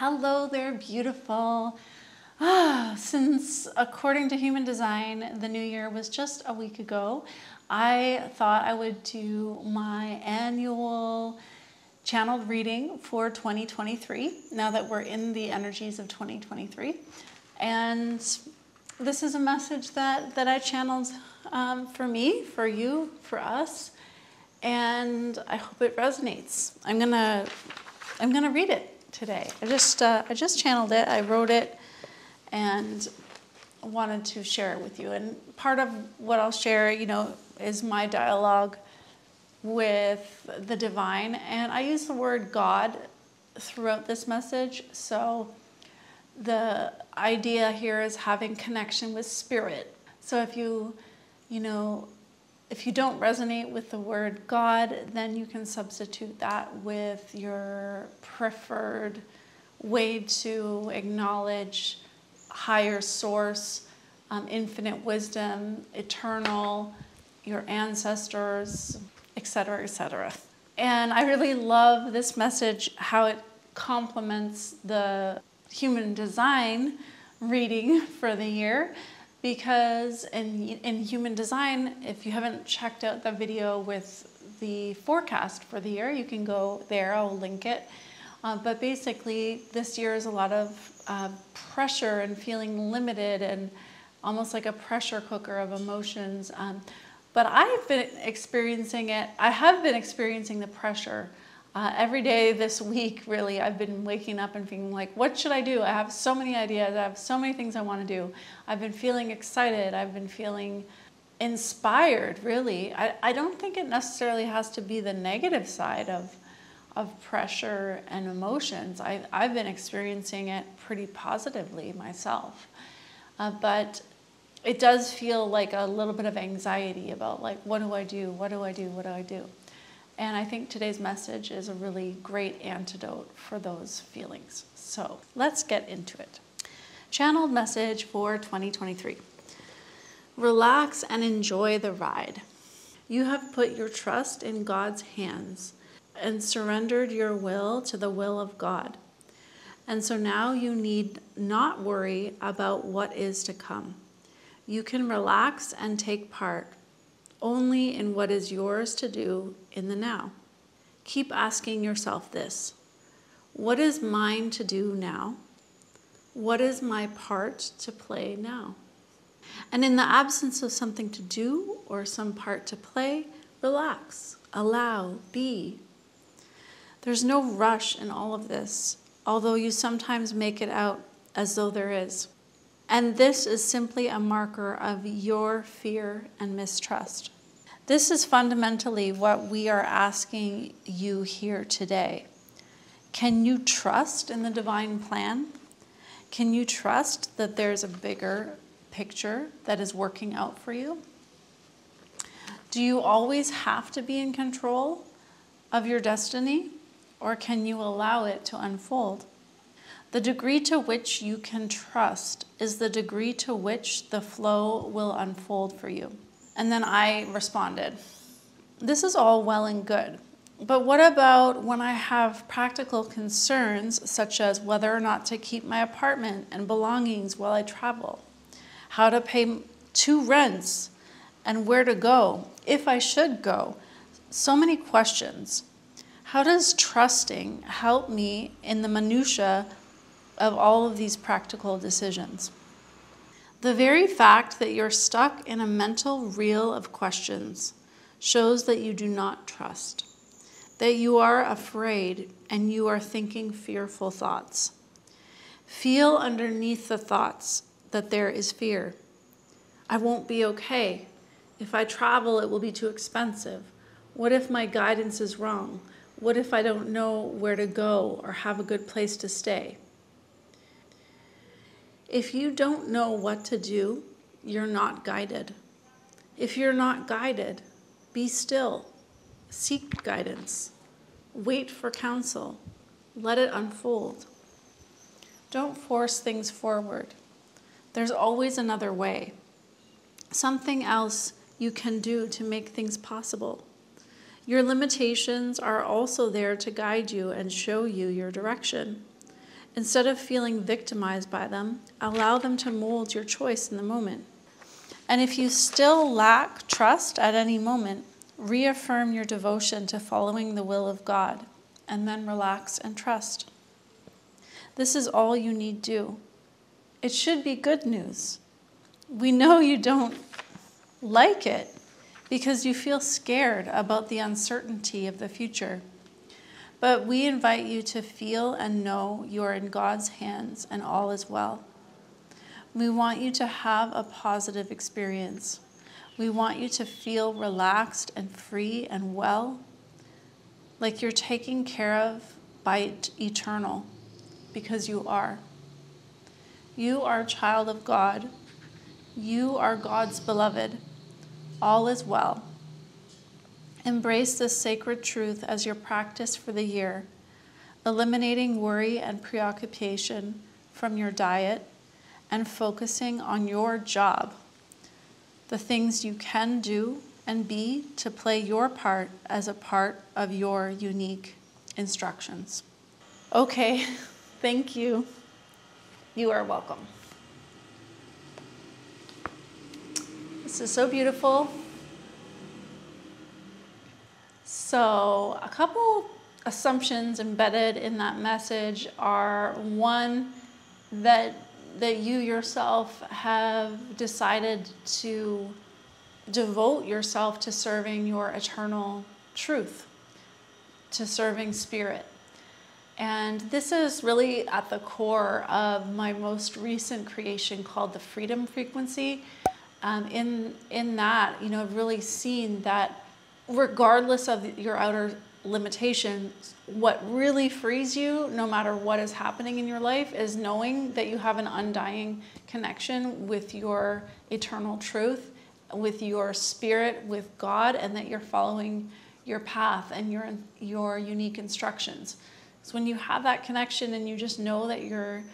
Hello there, beautiful. Since according to human design, the new year was just a week ago, I thought I would do my annual channeled reading for 2023, now that we're in the energies of 2023. And this is a message that I channeled for me, for you, for us, and I hope it resonates. I'm gonna read it today. I just channeled it. I wrote it and wanted to share it with you. And part of what I'll share, is my dialogue with the divine. And I use the word God throughout this message. So the idea here is having connection with spirit. So if you don't resonate with the word God, then you can substitute that with your preferred way to acknowledge higher source, infinite wisdom, eternal, your ancestors, etc., etc. And I really love this message, how it complements the human design reading for the year. Because in human design, if you haven't checked out the video with the forecast for the year, you can go there, I'll link it. But basically, this year is a lot of pressure and feeling limited and almost like a pressure cooker of emotions. But I've been experiencing it. I have been experiencing the pressure every day this week, really. I've been waking up and feeling like, what should I do? I have so many ideas. I have so many things I want to do. I've been feeling excited. I've been feeling inspired, really. I don't think it necessarily has to be the negative side of pressure and emotions. I've been experiencing it pretty positively myself. But it does feel like a little bit of anxiety about, like, what do I do? What do I do? What do I do? And I think today's message is a really great antidote for those feelings. So let's get into it. Channeled message for 2023. Relax and enjoy the ride. You have put your trust in God's hands and surrendered your will to the will of God. And so now you need not worry about what is to come. You can relax and take part only in what is yours to do in the now. Keep asking yourself this: what is mine to do now? What is my part to play now? And in the absence of something to do or some part to play, relax, allow, be. There's no rush in all of this, although you sometimes make it out as though there is. And this is simply a marker of your fear and mistrust. This is fundamentally what we are asking you here today. Can you trust in the divine plan? Can you trust that there's a bigger picture that is working out for you? Do you always have to be in control of your destiny, or can you allow it to unfold? The degree to which you can trust is the degree to which the flow will unfold for you. And then I responded, this is all well and good, but what about when I have practical concerns, such as whether or not to keep my apartment and belongings while I travel, how to pay 2 rents, and where to go, if I should go? So many questions. How does trusting help me in the minutia of all of these practical decisions? The very fact that you're stuck in a mental reel of questions shows that you do not trust, that you are afraid and you are thinking fearful thoughts. Feel underneath the thoughts that there is fear. I won't be okay. If I travel, it will be too expensive. What if my guidance is wrong? What if I don't know where to go or have a good place to stay? If you don't know what to do, you're not guided. If you're not guided, be still. Seek guidance. Wait for counsel. Let it unfold. Don't force things forward. There's always another way. Something else you can do to make things possible. Your limitations are also there to guide you and show you your direction. Instead of feeling victimized by them, allow them to mold your choice in the moment. And if you still lack trust at any moment, reaffirm your devotion to following the will of God, and then relax and trust. This is all you need do. It should be good news. We know you don't like it because you feel scared about the uncertainty of the future. But we invite you to feel and know you are in God's hands and all is well. We want you to have a positive experience. We want you to feel relaxed and free and well, like you're taken care of by eternal, because you are. You are a child of God. You are God's beloved. All is well. Embrace this sacred truth as your practice for the year, eliminating worry and preoccupation from your diet and focusing on your job, the things you can do and be to play your part as a part of your unique instructions. Okay, thank you. You are welcome. This is so beautiful. So a couple assumptions embedded in that message are, one, that you yourself have decided to devote yourself to serving your eternal truth, to serving spirit. And this is really at the core of my most recent creation called the Freedom Frequency. In that, I've really seen that regardless of your outer limitations, what really frees you, no matter what is happening in your life, is knowing that you have an undying connection with your eternal truth, with your spirit, with God, and that you're following your path and your unique instructions. So when you have that connection and you just know that you're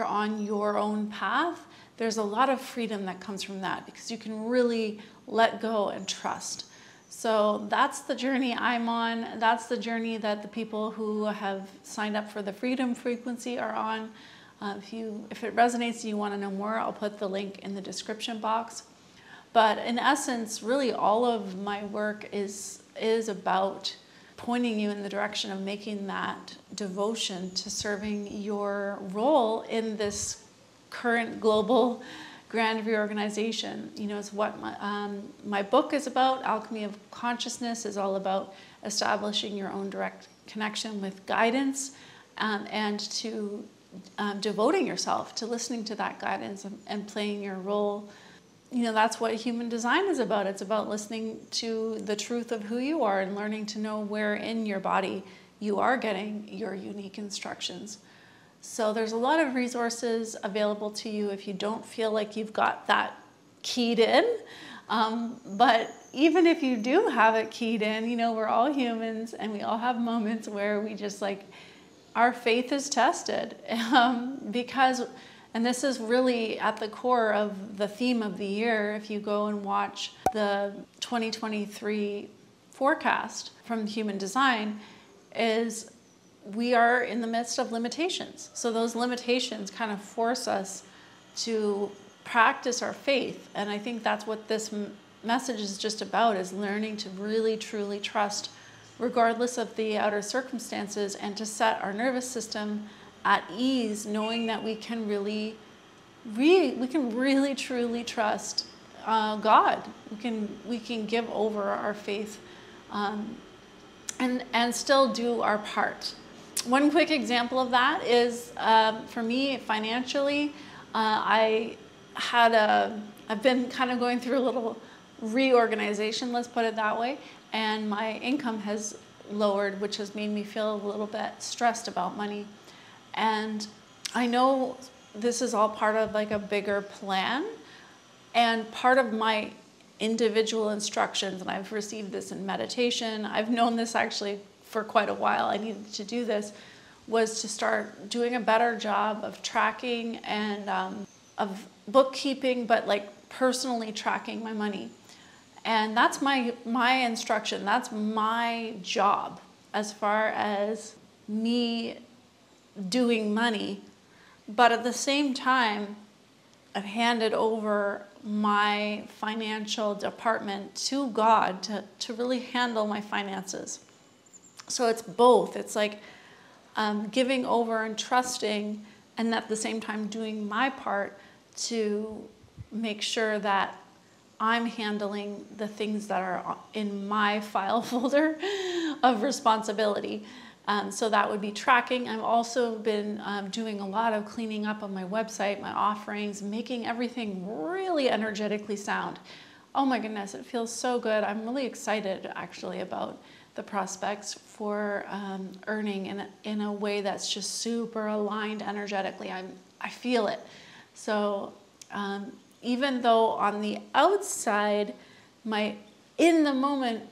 on your own path, there's a lot of freedom that comes from that, because you can really let go and trust. So that's the journey I'm on. That's the journey that the people who have signed up for the Freedom Frequency are on. If it resonates and you want to know more, I'll put the link in the description box. But in essence, really all of my work is about pointing you in the direction of making that devotion to serving your role in this current global grand reorganization. It's what my book is about. Alchemy of Consciousness is all about establishing your own direct connection with guidance, and to devoting yourself to listening to that guidance and playing your role. That's what human design is about. It's about listening to the truth of who you are and learning to know where in your body you are getting your unique instructions. So there's a lot of resources available to you if you don't feel like you've got that keyed in. But even if you do have it keyed in, we're all humans and we all have moments where we just our faith is tested. And this is really at the core of the theme of the year. If you go and watch the 2023 forecast from Human Design, is we are in the midst of limitations. So those limitations kind of force us to practice our faith. And I think that's what this message is just about, is learning to really, truly trust regardless of the outer circumstances, and to set our nervous system at ease, knowing that we can really, truly trust God. We can give over our faith and still do our part. One quick example of that is, for me financially, I've been kind of going through a little reorganization, let's put it that way, and my income has lowered, which has made me feel a little bit stressed about money. And I know this is all part of a bigger plan, and part of my individual instructions, and I've received this in meditation, I've known this actually for quite a while, I needed to do this, was to start doing a better job of tracking and of bookkeeping, but personally tracking my money. And that's my instruction, that's my job as far as me doing money, But at the same time, I've handed over my financial department to God to really handle my finances. So it's both. It's like giving over and trusting, and at the same time doing my part to make sure that I'm handling the things that are in my file folder of responsibility. So that would be tracking. I've also been doing a lot of cleaning up on my website, my offerings, making everything really energetically sound. Oh my goodness, it feels so good. I'm really excited actually about the prospects for earning in a way that's just super aligned energetically. I feel it. So even though on the outside, my in the moment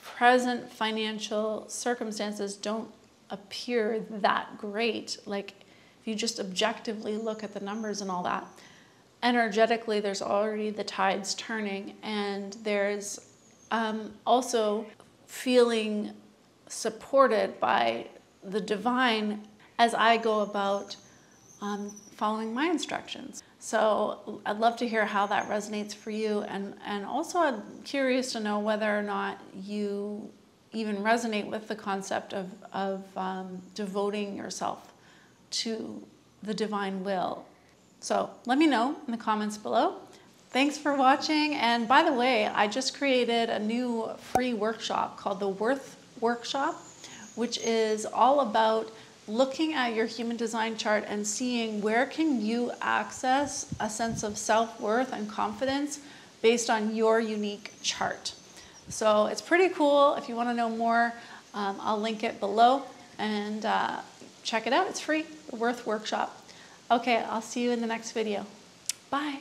present financial circumstances don't appear that great, like if you just objectively look at the numbers and all that, energetically there's already the tides turning, and there's also feeling supported by the divine as I go about following my instructions. So I'd love to hear how that resonates for you, and also I'm curious to know whether or not you even resonate with the concept of devoting yourself to the divine will. So let me know in the comments below. Thanks for watching, and by the way, I just created a new free workshop called the Worth Workshop, which is all about looking at your human design chart and seeing where can you access a sense of self-worth and confidence based on your unique chart. So it's pretty cool. If you want to know more, I'll link it below, and check it out. It's free, the Worth Workshop. Okay, I'll see you in the next video. Bye.